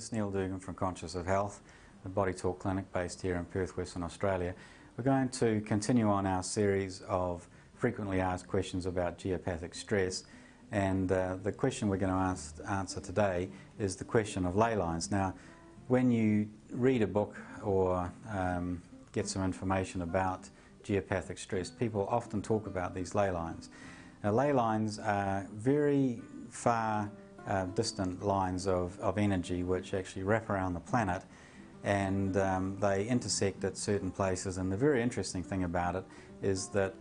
it's Neil Dugan from Conscious of Health, the Body Talk Clinic based here in Perth, Western Australia. We're going to continue on our series of frequently asked questions about geopathic stress, and the question we're going to answer today is the question of ley lines. Now, when you read a book or get some information about geopathic stress, people often talk about these ley lines. Now, ley lines are very far distant lines of energy which actually wrap around the planet, and they intersect at certain places. And the very interesting thing about it is that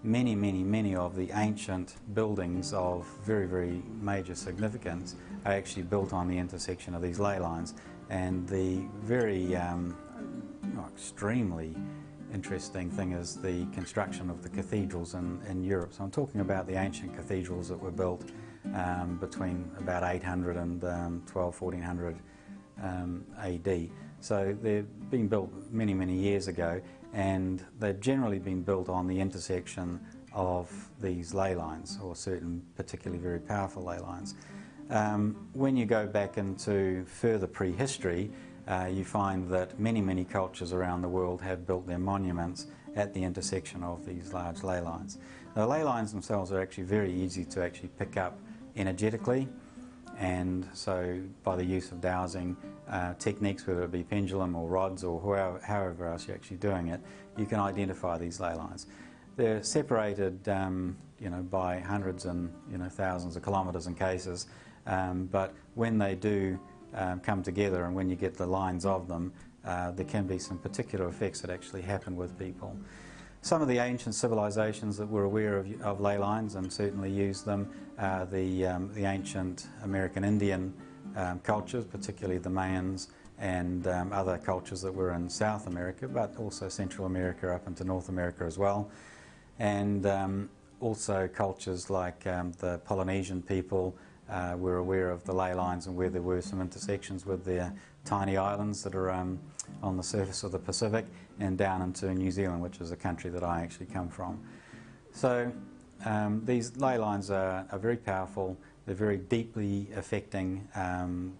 many of the ancient buildings of very major significance are actually built on the intersection of these ley lines. And the very extremely interesting thing is the construction of the cathedrals in Europe. So I'm talking about the ancient cathedrals that were built between about 800 and 1400 AD. So they've been built many years ago, and they've generally been built on the intersection of these ley lines, or certain particularly very powerful ley lines. When you go back into further prehistory, you find that many cultures around the world have built their monuments at the intersection of these large ley lines. Now, the ley lines themselves are actually very easy to actually pick up energetically, and so by the use of dowsing techniques, whether it be pendulum or rods or however else you're actually doing it, you can identify these ley lines. They're separated by hundreds and thousands of kilometres in cases, but when they do come together and when you get the lines of them, there can be some particular effects that actually happen with people. Some of the ancient civilizations that were aware of ley lines and certainly used them, the ancient American Indian cultures, particularly the Mayans, and other cultures that were in South America, but also Central America up into North America as well. And also cultures like the Polynesian people were aware of the ley lines and where there were some intersections with their tiny islands that are on the surface of the Pacific and down into New Zealand, which is a country that I actually come from. So these ley lines are very powerful. They're very deeply affecting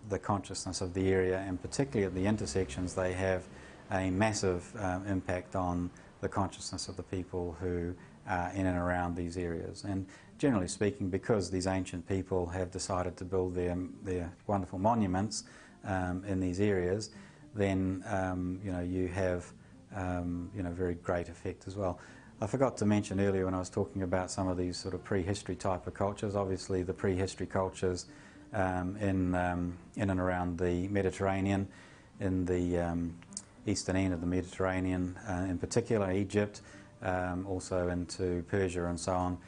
the consciousness of the area, and particularly at the intersections they have a massive impact on the consciousness of the people who are in and around these areas. And generally speaking, because these ancient people have decided to build their wonderful monuments in these areas, then you have very great effect as well. I forgot to mention earlier when I was talking about some of these sort of prehistory type of cultures. Obviously, the prehistory cultures in and around the Mediterranean, in the eastern end of the Mediterranean, in particular Egypt, also into Persia and so on.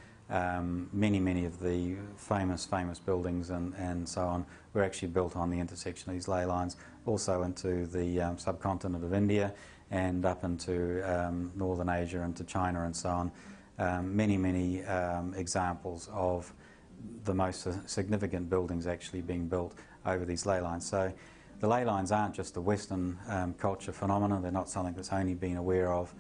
Many of the famous buildings and so on were actually built on the intersection of these ley lines. Also into the subcontinent of India and up into Northern Asia, into China and so on. Many examples of the most significant buildings actually being built over these ley lines. So the ley lines aren't just a Western culture phenomenon. They're not something that's only been aware of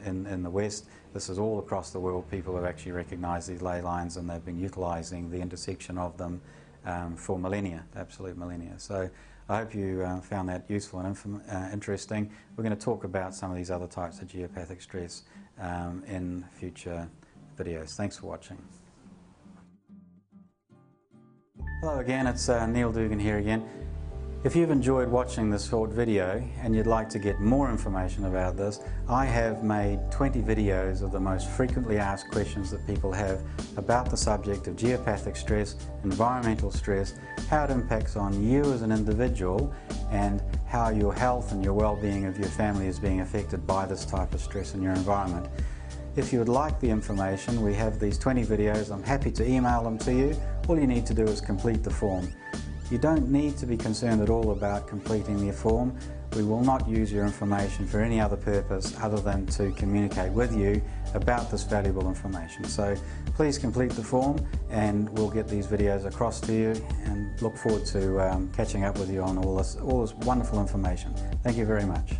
in the West. This is all across the world. People have actually recognised these ley lines, and they've been utilising the intersection of them for millennia, absolute millennia. So I hope you found that useful and interesting. We're going to talk about some of these other types of geopathic stress in future videos. Thanks for watching. Hello again, it's Neil Dugan here again. If you've enjoyed watching this short video and you'd like to get more information about this, I have made 20 videos of the most frequently asked questions that people have about the subject of geopathic stress, environmental stress, how it impacts on you as an individual, and how your health and your well-being of your family is being affected by this type of stress in your environment. If you would like the information, we have these 20 videos. I'm happy to email them to you. All you need to do is complete the form. You don't need to be concerned at all about completing the form. We will not use your information for any other purpose other than to communicate with you about this valuable information. So please complete the form and we'll get these videos across to you, and look forward to catching up with you on all this wonderful information. Thank you very much.